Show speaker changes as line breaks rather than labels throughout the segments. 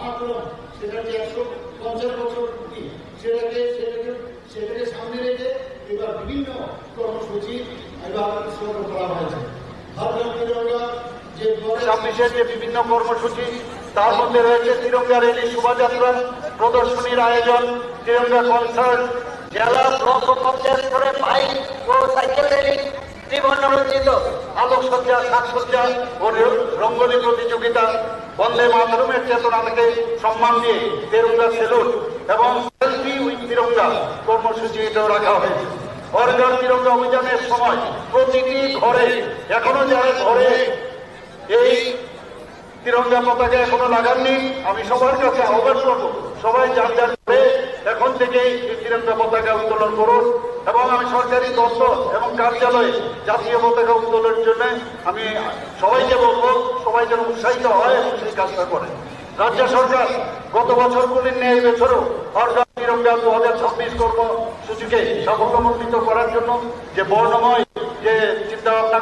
মাত্র সেটাকে 150 বছর পূর্তি সেটাকে সামনে রেখে এবার বিভিন্ন কর্মসূচি এবার শুরু করা হয়েছে।
ছাব্বিশের যে বিভিন্ন কর্মসূচি তার মধ্যে রয়েছে তিরঙ্গা র্যালি, শোভাযাত্রা, প্রদর্শনীর আয়োজন, তিরঙ্গা কনসার্ট,
জেলা ব্লক ও পঞ্চায়েত স্তরে বাইক ও সাইকেল র্যালি, ত্রিবর্ণরঞ্জিত
আলোকসজ্জা, সাজসজ্জা ও রঙ্গোলি প্রতিযোগিতা, বন্দে মাতরমের চেতনাকে সম্মান দিয়ে তিরঙ্গা সেলুট এবং সেলফি উইথ তিরঙ্গা কর্মসূচি রাখা হয়েছে। ঘর ঘর তিরঙ্গা অভিযানের সময় প্রতিটি ঘরে এখনো যারা ঘরে এই তিরঙ্গা পতাকা এখনো লাগাননি, আমি সবার কাছে আহ্বান করব, সবাই যার যার ঘরে এখন থেকে এই তিরঙ্গা পতাকা উত্তোলন করুন। এবং আমি সরকারি দপ্তর এবং কার্যালয়ে জাতীয় পতাকা উত্তোলনের জন্য আমি সবাইকে বলবো, সবাই যেন উৎসাহিত হয় এবং সেই কাজটা করে। রাজ্য সরকার গত বছরগুলির নিয়ে এই বছরও হরঘর তিরঙ্গা 2026 কর্মসূচিকে সাফল্যমণ্ডিত করার জন্য যে বর্ণময় যে চিন্তা ভাবনা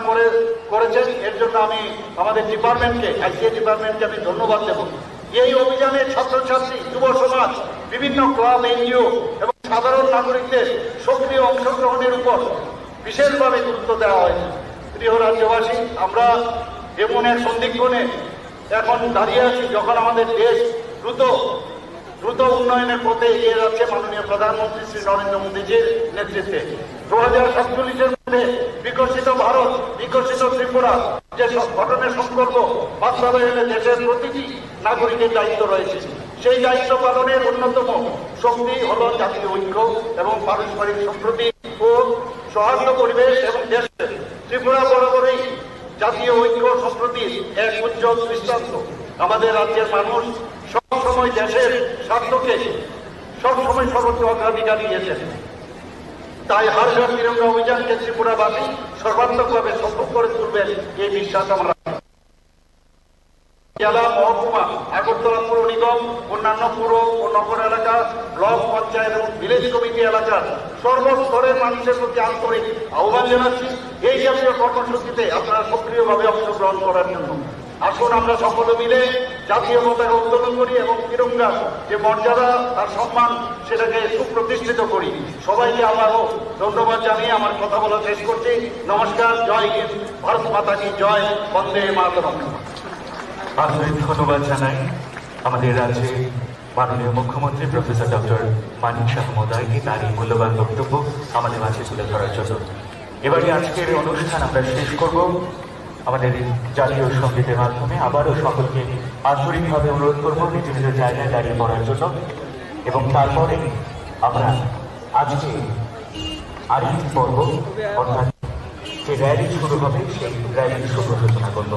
করেছেন, এর জন্য আমি আমাদের ডিপার্টমেন্টকে, আইসিএ ডিপার্টমেন্টকে আমি ধন্যবাদ দেব। এই অভিযানে ছাত্রছাত্রী, যুব সমাজ, বিভিন্ন ক্লাব, এনজিও এবং সাধারণ নাগরিকদের সক্রিয় অংশগ্রহণের উপর বিশেষভাবে গুরুত্ব দেওয়া হয়েছে। প্রিয় রাজ্যবাসী, আমরা এমন এক সন্ধিক্ষণে এখন দাঁড়িয়ে আছি যখন আমাদের দেশ দ্রুত উন্নয়নের পথে এগিয়ে যাচ্ছে মাননীয় প্রধানমন্ত্রী শ্রী নরেন্দ্র মোদীজির নেতৃত্বে। 2047-এর মধ্যে বিকশিত ভারত, বিকশিত ত্রিপুরা যে গঠনের সংকল্প বাস্তবায়নে দেশের প্রতিটি নাগরিকের দায়িত্ব রয়েছে। সেই দায়িত্ব পালনের অন্যতম শক্তি হল জাতীয় ঐক্য এবং পারস্পরিক সম্প্রীতি ও সৌহার্দ্য পরিবেশ। এবং দেশের ত্রিপুরা বরাবরই জাতীয় ঐক্য সম্প্রীতির এক উজ্জ্বল দৃষ্টান্ত। আমাদের রাজ্যের মানুষ সবসময় দেশের স্বার্থকে সবসময় সর্বোচ্চ অগ্রাধিকার দিয়েছেন। তাই হর ঘর তিরঙ্গা অভিযানকে ত্রিপুরাবাসী সর্বাত্মকভাবে সফল করে তুলবেন এই বিশ্বাস আমরা। জেলা, মহকুমা, আগরতলা পুর নিগম, অন্যান্য পুর ও নগর এলাকা, ব্লক পঞ্চায়েত এবং ভিলেজ কমিটি এলাকার সর্বস্তরের মানুষের প্রতি আন্তরিক আহ্বান জানাচ্ছি এই জাতীয় কর্মসূচিতে আপনারা সক্রিয়ভাবে অংশগ্রহণ করার জন্য। আসুন আমরা সকলে মিলে জাতীয় পতাকা উত্তোলন করি এবং তিরঙ্গা যে মর্যাদা আর সম্মান সেটাকে সুপ্রতিষ্ঠিত করি। সবাইকে আবারও ধন্যবাদ জানিয়ে আমার কথা বলা শেষ করছি। নমস্কার, জয় হিন্দ, ভারত মাতা কি জয়, বন্দে মাতরম।
আন্তরিক ধন্যবাদ জানাই আমাদের রাজ্যে মাননীয় মুখ্যমন্ত্রী প্রফেসর ডক্টর মানিক সাহা মহোদয়কে তার এই মূল্যবান বক্তব্য আমাদের মাঝে তুলে ধরার জন্য। এবারে আজকের অনুষ্ঠান আমরা শেষ করব আমাদের জাতীয় সঙ্গীতের মাধ্যমে। আবারও সকলকে আন্তরিকভাবে অনুরোধ করবো নিজ নিজ জায়গায় দাঁড়িয়ে পড়ার জন্য। এবং তারপরে আমরা আজকে আরেকটি পর্ব, অর্থাৎ যে র্যালি শুরু হবে সেই র্যালির শুভ সূচনা করব।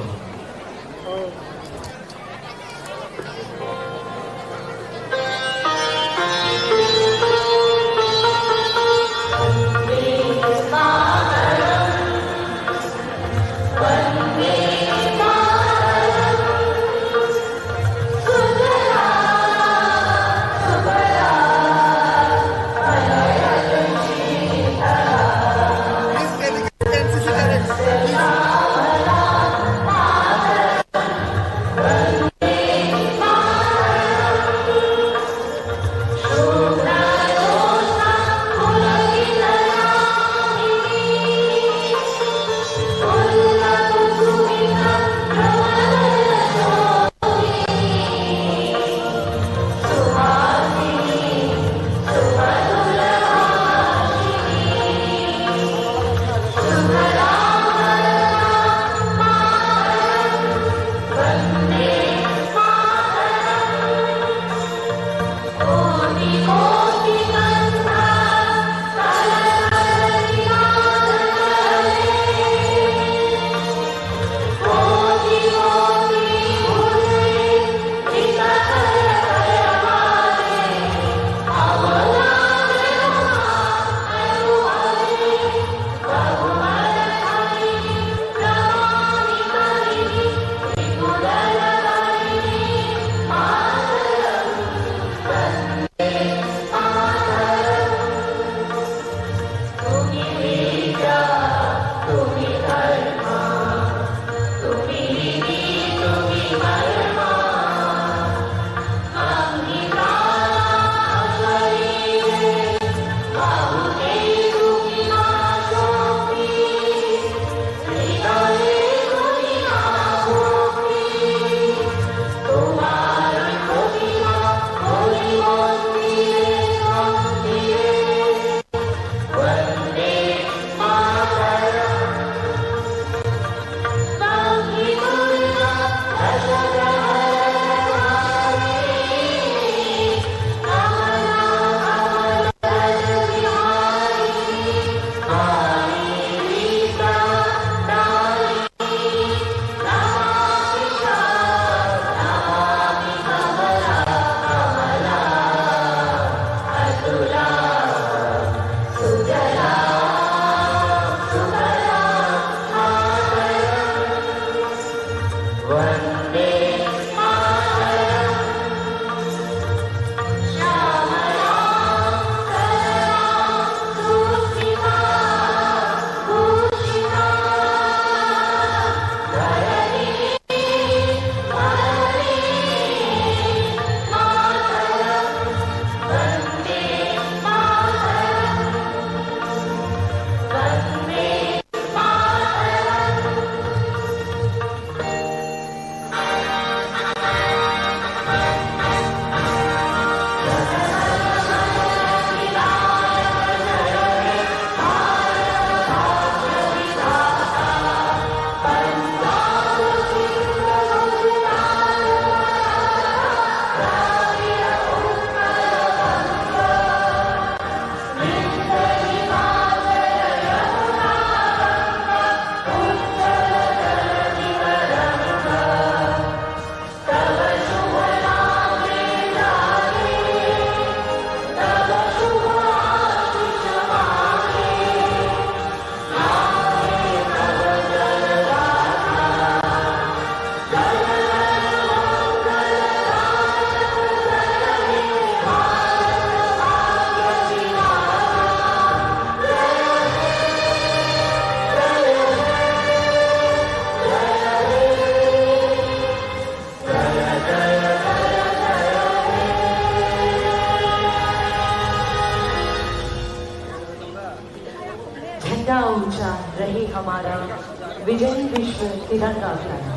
विजयी विश्व तिरंगा फहराया।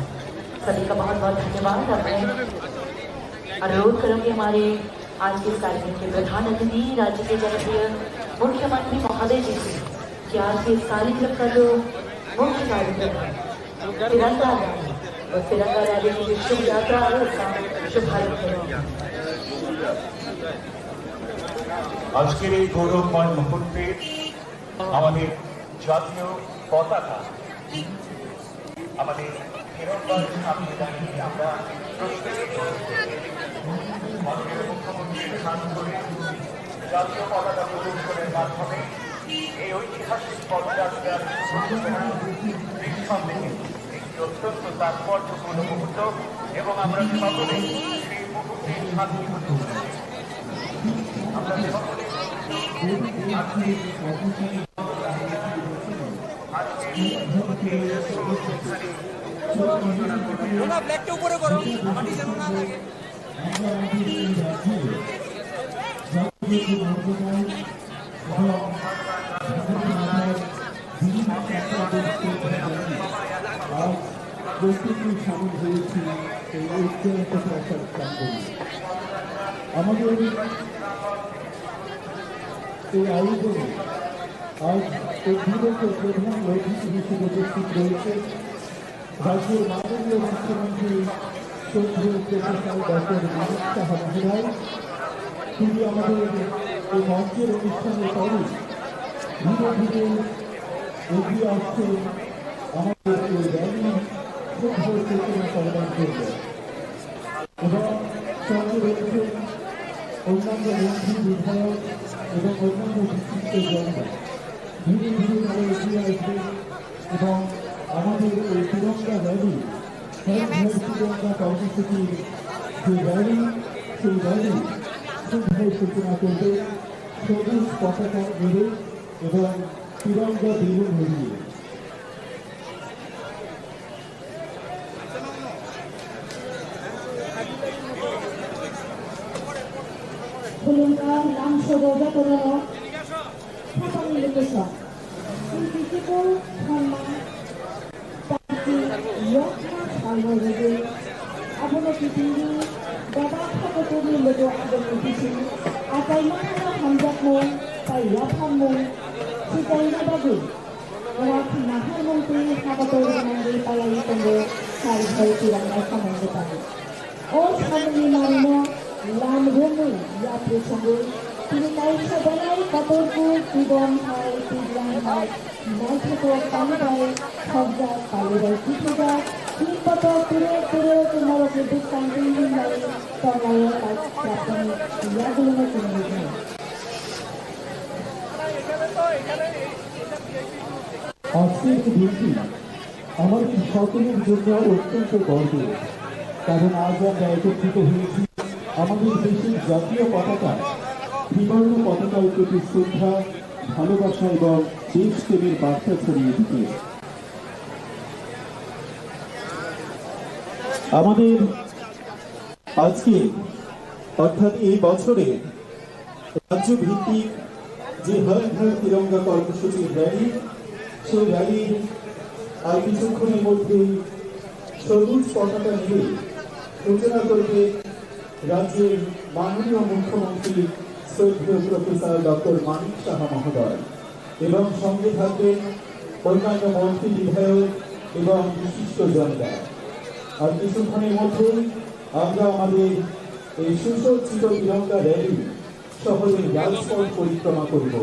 सभी का बहुत बहुत धन्यवाद। अब मैं अनुरोध करूंगी हमारे आज के इस कार्यक्रम के प्रधान अतिथि राज्य के जनप्रिय मुख्यमंत्री महोदय जी से कि आज के इस कार्यक्रम का जो मुख्य कार्यक्रम है तिरंगा रैली और तिरंगा रैली की जो शुभ यात्रा है उसका शुभारंभ करेंगे।
আজকের এই গৌরবময় মুহূর্তে আমাদের জাতীয় পতাকা আমাদের তিরঙ্গার সামনে দাঁড়িয়ে আমরা মাননীয় মুখ্যমন্ত্রীর হাত ধরে জাতীয় পতাকা প্রদর্শনের মাধ্যমে এই ঐতিহাসিক পদযাত্রার নিঃসন্দেহে একটি অত্যন্ত তাৎপর্যপূর্ণ মুহূর্ত এবং আমরা সকলে সেই মুহূর্তের সাক্ষী হতে চলেছি। আমরা সকলে
ব্ল্যাকটা উপরে করো মাটি যেন না লাগে।
আমাদের এই আয়োজনে আজ এই দিবসের প্রধান অতিথি হিসেবে উপস্থিত রয়েছে রাজ্যের মাননীয় মুখ্যমন্ত্রী শ্রদ্ধেয় প্রফেসর ডক্টর মানিক সাহা মহোদয়। তিনি আমাদের এই মঞ্চের অনুষ্ঠানের পরে ধীরে ধীরে এগিয়ে আসছেন আমাদের এই র্যালি শুভ চেতনা প্রদান করবে এবং সঙ্গে রয়েছেন অন্যান্য মন্ত্রী বিধায়ক এবং অন্যান্য বিশিষ্টজনরা ধীরে ধীরে তারা এগিয়ে আসবে এবং আমাদের এই তিরঙ্গা র্যালি তিরঙ্গা কর্মসূচির যে র্যালি সেই র্যালি শুভ সূচনা করবে সবুজ পতাকা উড়ে এবং তিরঙ্গা বেলুন উড়িয়ে।
Kulungkan langsung saja kono Kapang Indonesia Intiku Hama Taki Yokma Salwaraga Abono Kitiri Babak Hakoturi Logo Abono Kitiri Atai Mahana Hamjakmo Pai Yaphammo Sikai Nabagu Orang Nahar Mungti Hakoturi Nangri Palai Tunggu Hari Hari Tirangga Samanggutan Oh Samanggi Marino Lam Rumi Ya Prisanggu তিনি তাই সবাই কাপড়পুর জীবন হয় পিজলাম হয় নাইট্রিকো পানিবাই সবজাত পালিবাই পিঠেজাত তিনপত তুলে তুলে তোমারকে দুঃখান দিন হয় তলায় কাজ প্রাপ্তনি ইয়াগুলো তুমি যায়
আজকের দিনটি আমার সকলের জন্য অত্যন্ত গর্বের, কারণ আজ আমরা একত্রিত হয়েছি আমাদের দেশের জাতীয় পতাকা ত্রিবর্ণ পতাকার প্রতি শ্রদ্ধা, ভালোবাসা এবং দেশপ্রেমের বার্তা ছড়িয়ে দিতে। আমাদের আজকে অর্থাৎ এই বছরে রাজ্য ভিত্তিক যে হর ঘর তিরঙ্গা কর্মসূচির র্যালি, সেই র্যালির আর কিছুক্ষণের মধ্যেই সবুজ পতাকা নিয়ে সূচনা করবে রাজ্যের মাননীয় মুখ্যমন্ত্রী শ্রদ্ধেয় প্রফেসর ডক্টর মানিক সাহা মহোদয় এবং সঙ্গে থাকবেন অন্যান্য মন্ত্রী, বিধায়ক এবং বিশিষ্টজনরা। আর কিছুক্ষণের মধ্যেই আমরা আমাদের এই সুসজ্জিত তিরঙ্গা র্যালি শহরের রাজপথ পরিক্রমা করব।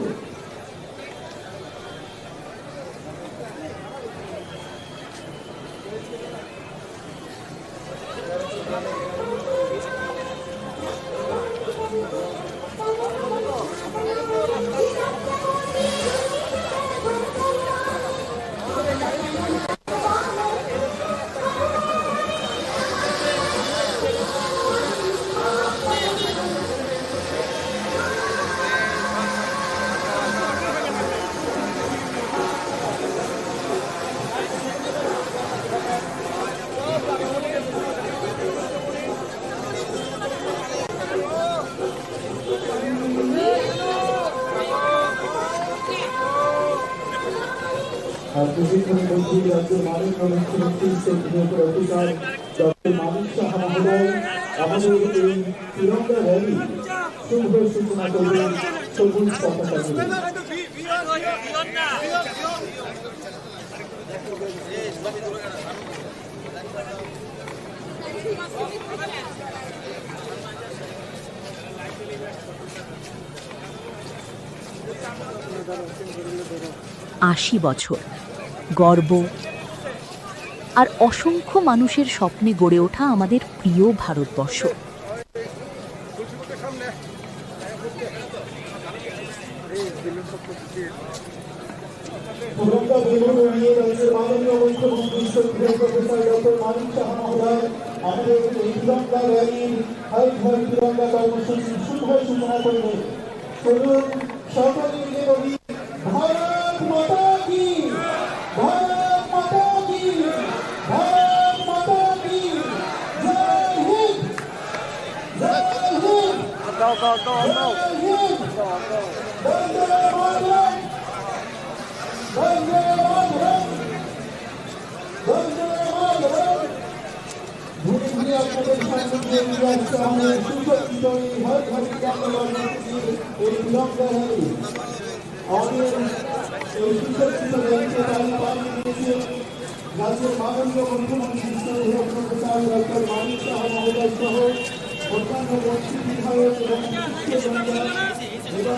কিছুক্ষণের মধ্যেই রাজ্যের মাননীয় মুখ্যমন্ত্রী শ্রদ্ধেয় অধিকার ডক্টর মানিক সাহা মহোদয় আমাদের এই তিরঙ্গা র্যালি শুভ সূচনা করবেন সবুজ পতাকা নিয়ে।
আশি বছর গর্ব আর অসংখ্য মানুষের স্বপ্নে গড়ে ওঠা আমাদের প্রিয় ভারতবর্ষ।
তিরঙ্গা বেলুন উড়িয়ে রাজ্যের মাননীয় মুখ্যমন্ত্রী শ্রদ্ধেয় প্রফেসর ডক্টর মানিক সাহা মহোদয় আমাদের এই তিরঙ্গা র্যালির হর ঘর তিরঙ্গা কর্মসূচি শুভ সূচনা করবেন। চলুন সকলে মিলে বলি ভারত মাতা কি, ভারত মাতা কি, ভারত মাতা কি, জয় হিন্দ, জয় হিন্দ, জয় হিন্দ, বন্দে মাতরম, বন্দে মাতরম, বন্দে মাতরম। ধীরে ধীরে আপনাদের সামনে এগিয়ে আসছে আমাদের সুসজ্জিত এই হর ঘর তিরঙ্গা কর্মসূচির এই তিরঙ্গা র্যালি। আমাদের এই সুসজ্জিত র্যালিতে তারা পাঠিয়ে দিয়েছেন রাজ্যের মাননীয় মুখ্যমন্ত্রী শ্রদ্ধেয় প্রফেসর ডক্টর মানিক সাহা মহোদয় সহ অন্যান্য মন্ত্রী বিধায়ক এবং শিক্ষকবৃন্দ এবং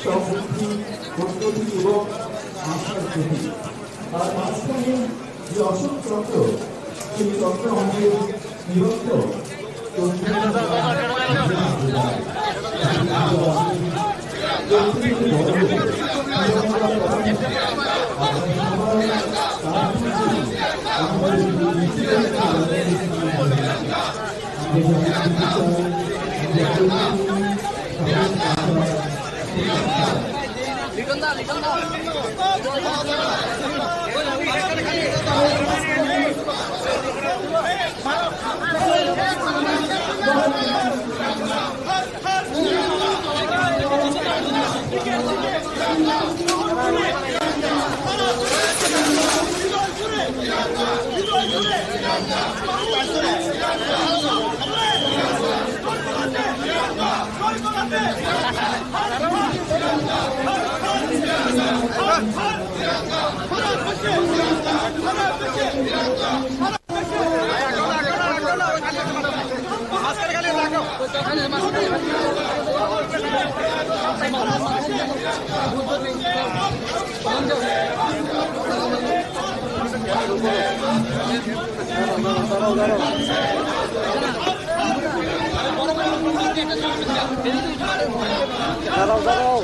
সমৃদ্ধি উন্নতি এবং আশার প্রতীক। আর মাঝখানে যে অশোক চক্র, সেই চক্র আমাদের নিরন্তর
দাঁড়াও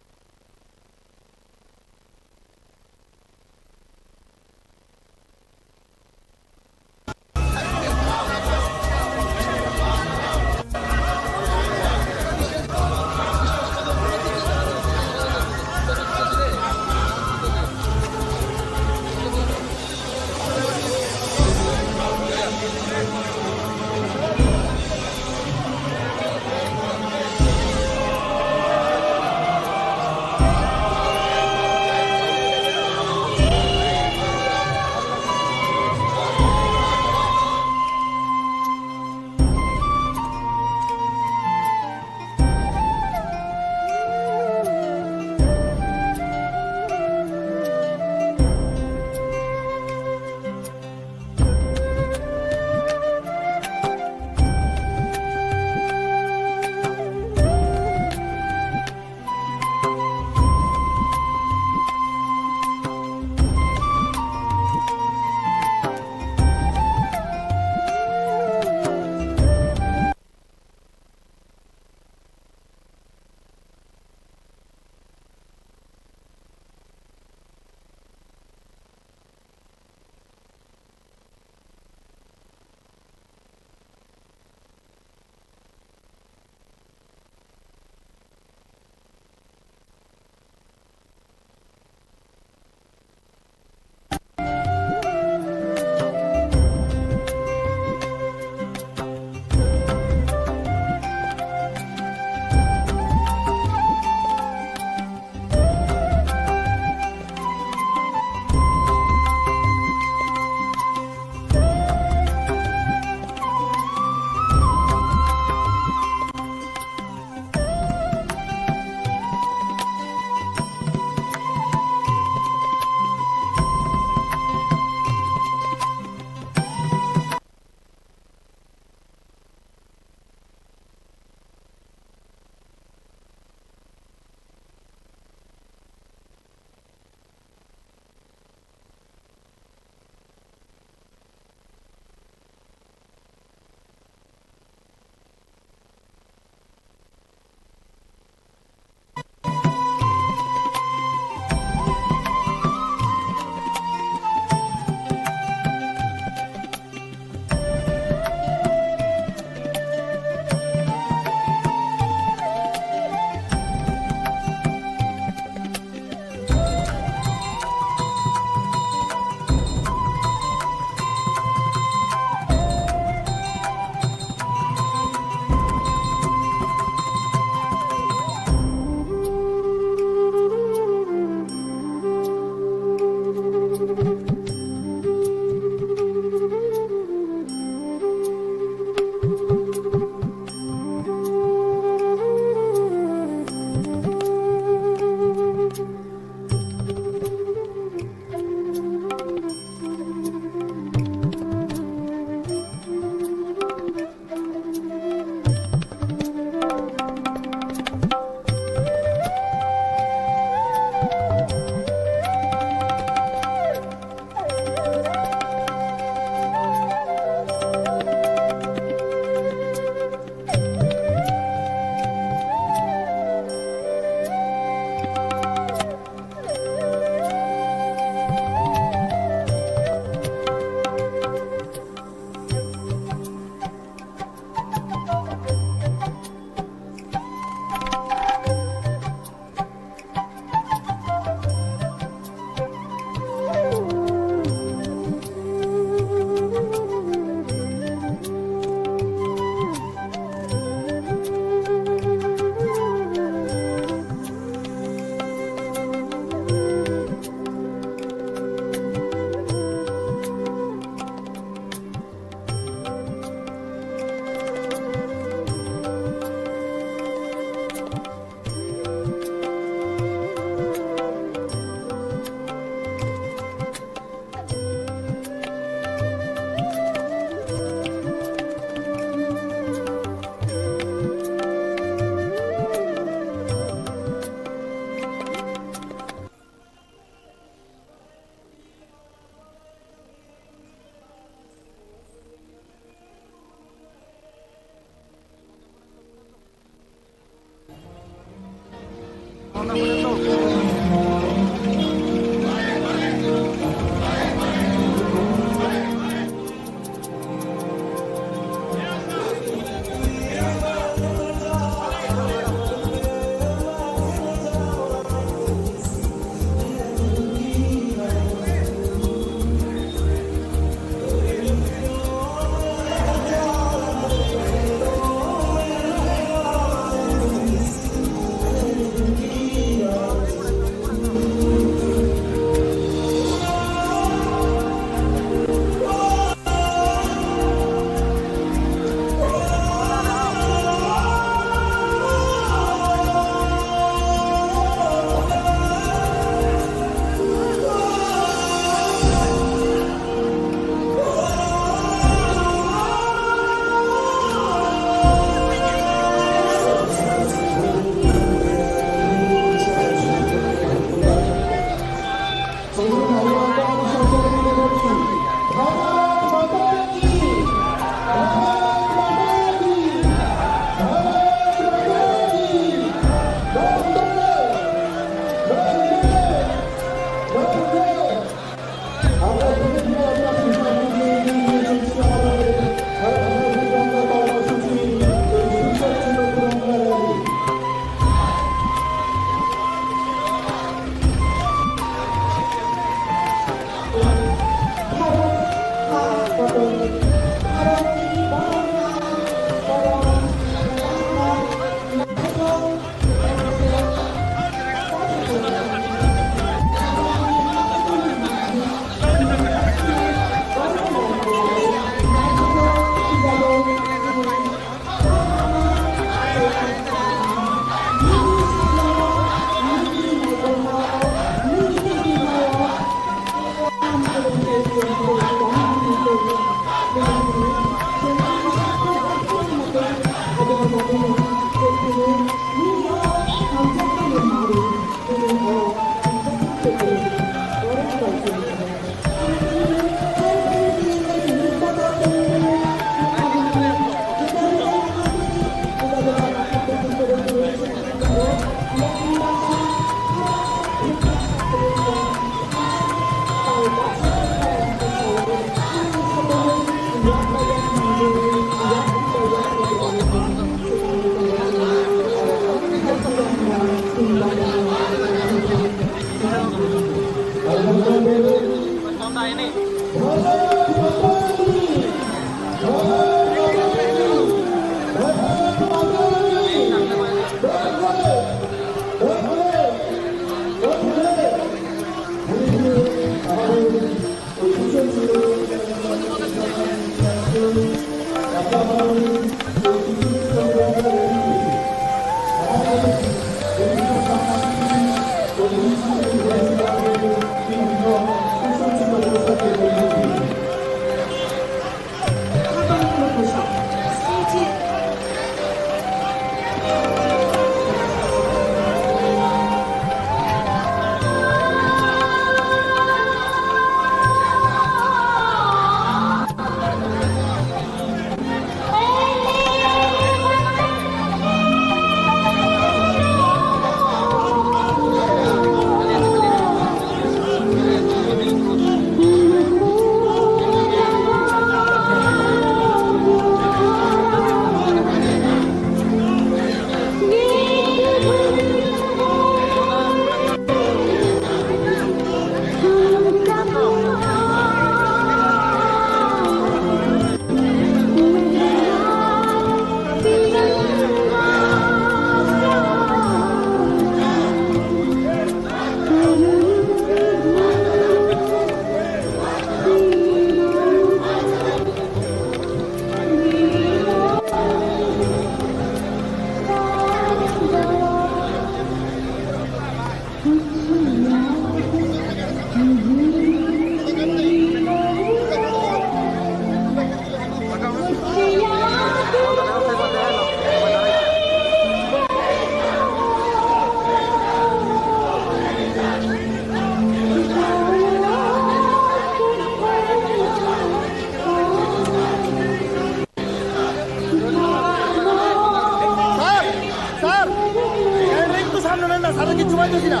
কিছু পাইতেছি না,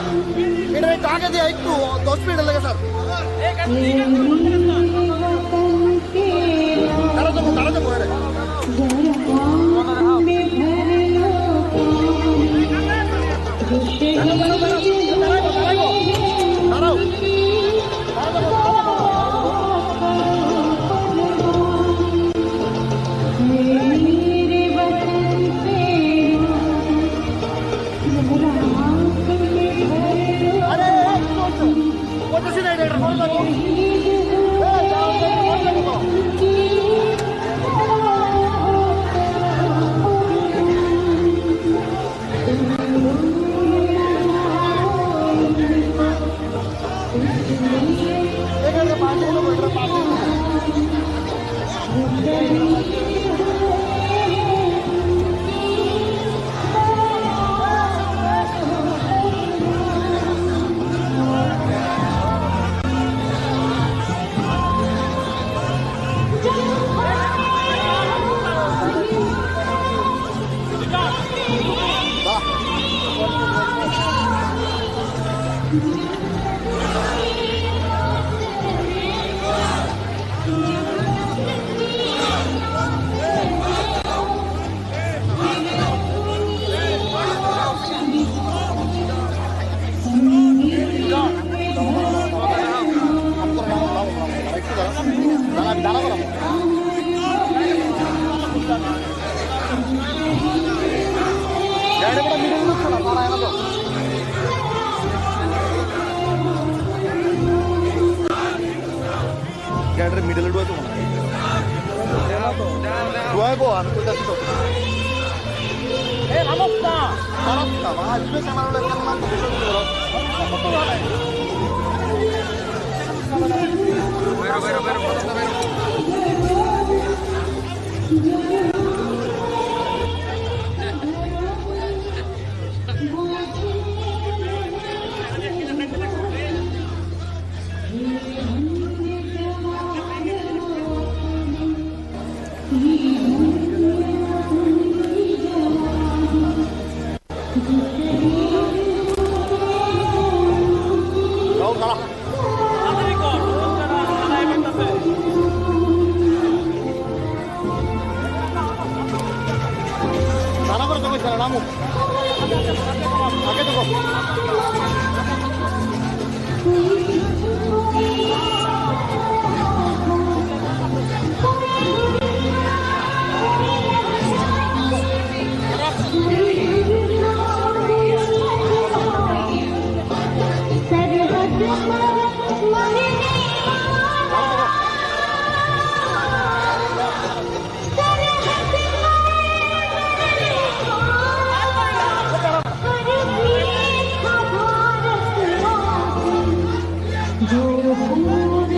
এটা একটু আগে দিয়ে একটু 10 মিনিট লেগে স্যার। তারা তো পড়ে গ্যাডের মিডলে ডুয়ে তো ডুয়ে গো আমি তো যাচ্ছি তো এ নমস্তা নমস্তা মা আজকে ক্যামেরা লাগে না তো বেশি করো বেরো বেরো বেরো বেরো নামো আগে দেখো
जो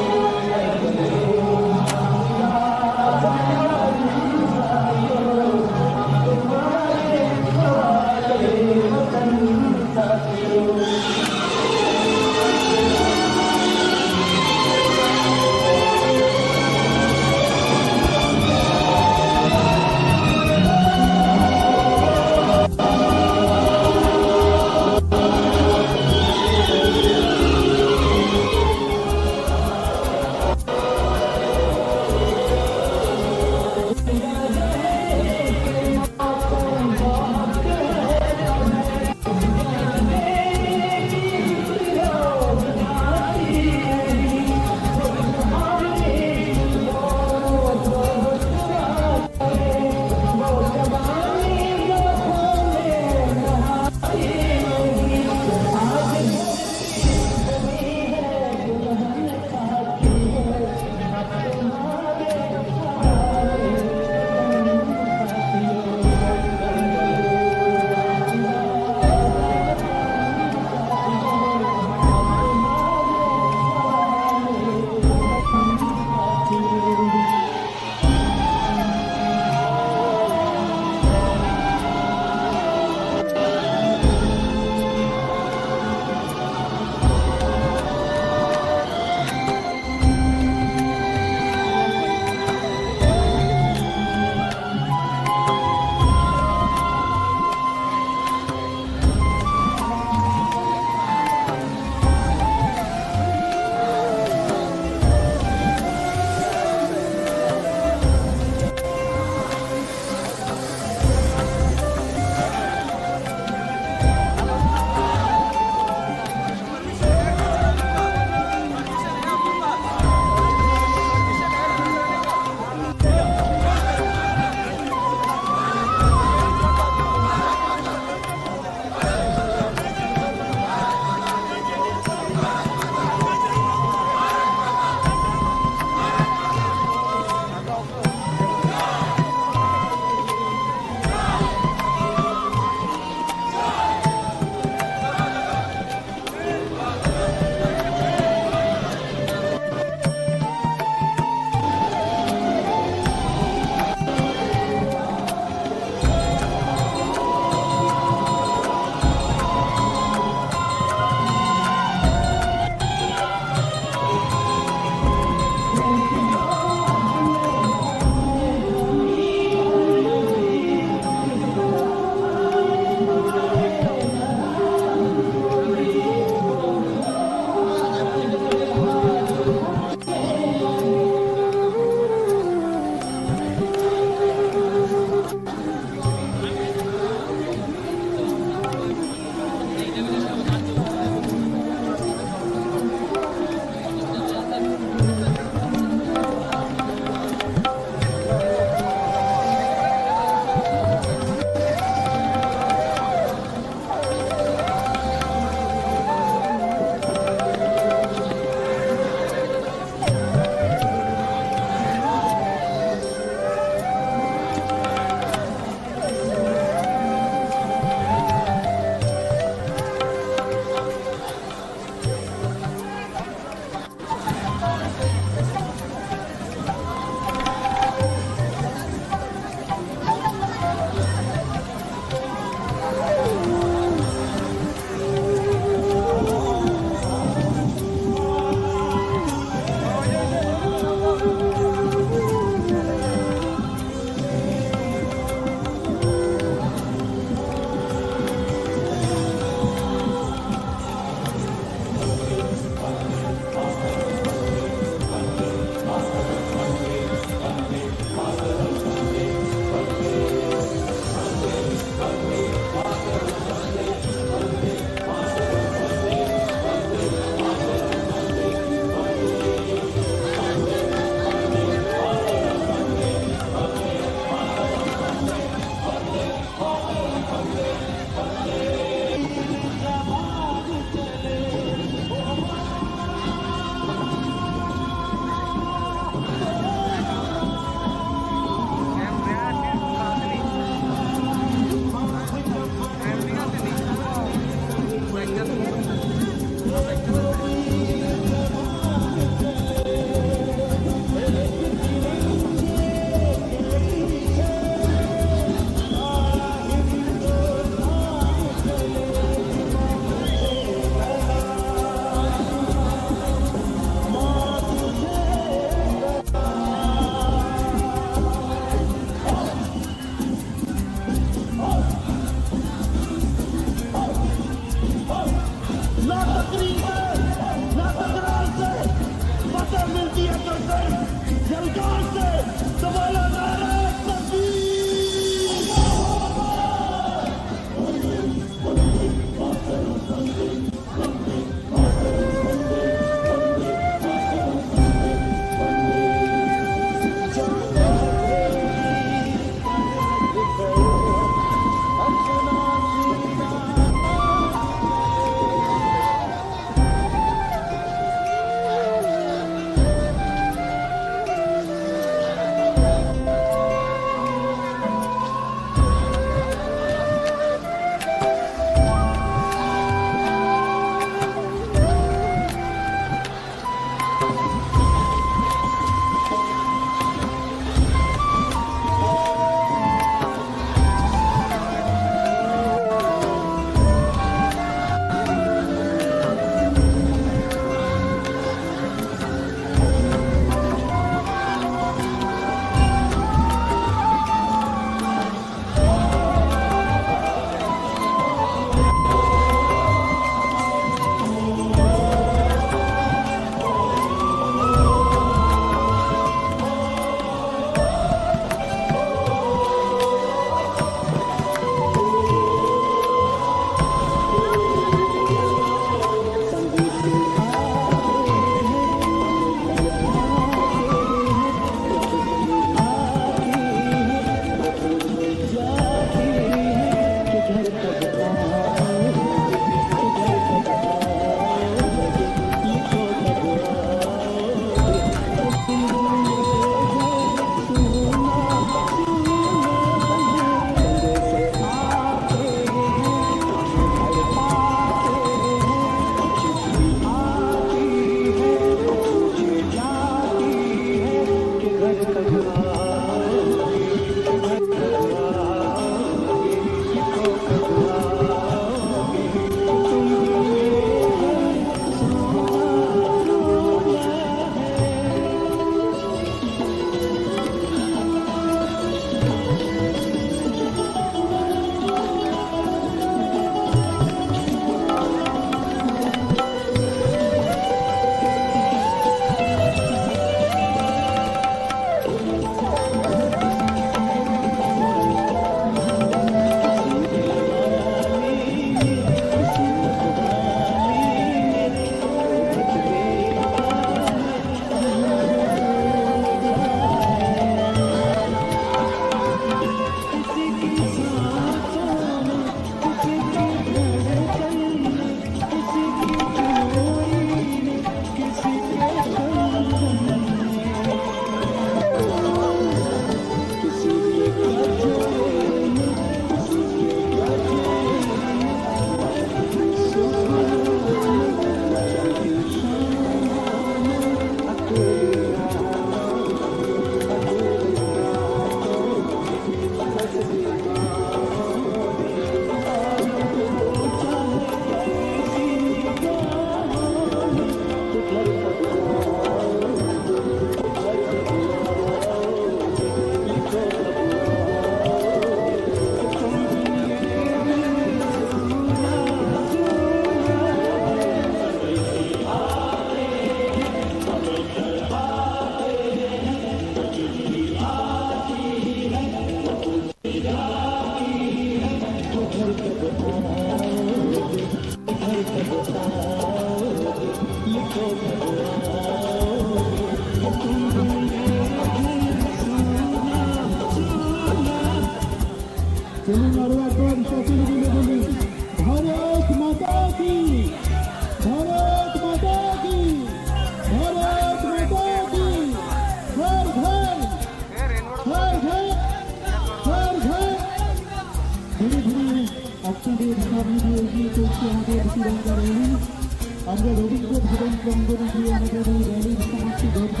আমরা রবীন্দ্র ভবন প্রাঙ্গণে গিয়ে আমাদের এই র্যালির সমাপ্তি ঘটব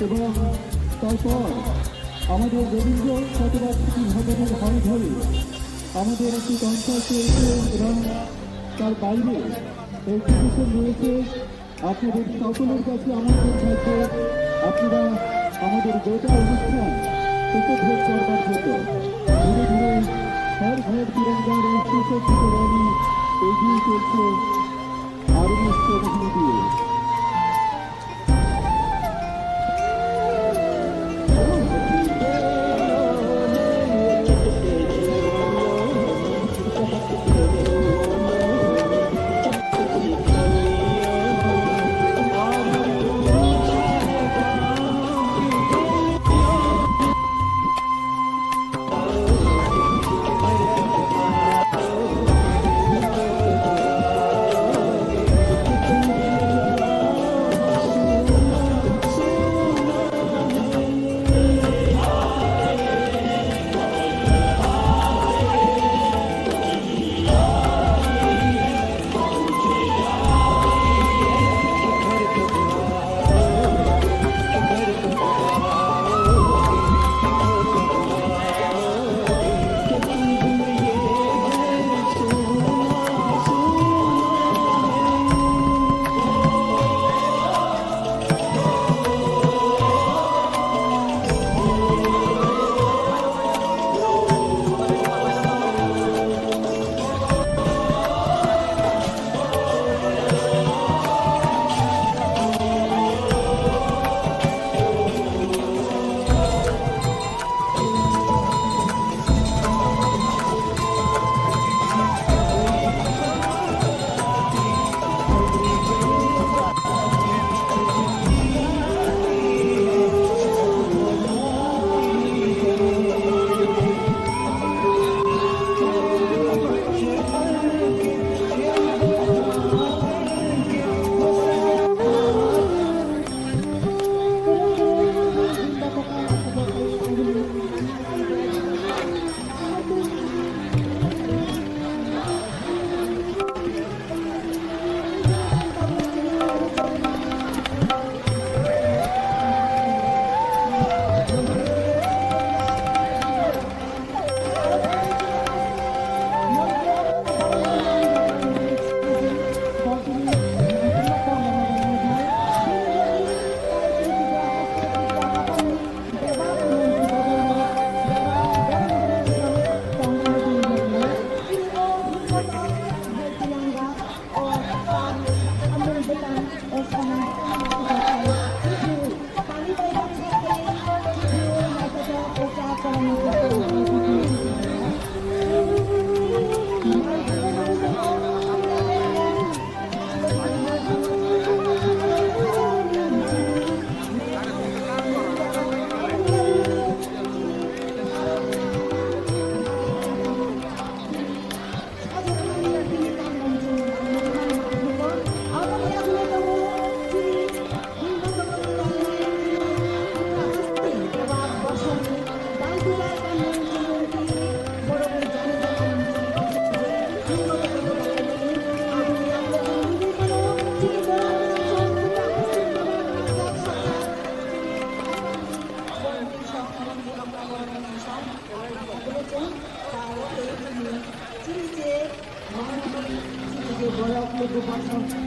এবং তারপর আমাদের রবীন্দ্র শতবার্ষিকী ভবনের হল ঘরে আমাদের একটি কনসার্ট রয়েছে এবং তার বাইরে এক্সিবিশন রয়েছে। আপনাদের সকলের কাছে আমাদের থাকবে আপনারা আমাদের গোটা অনুষ্ঠান উপভোগ করবার জন্য ধীরে ধীরে হর ঘর তিরঙ্গার এই সুসজ্জিত র্যালি এগিয়ে চলছে আরো মিশ্র মহিলা দিয়ে।
বছর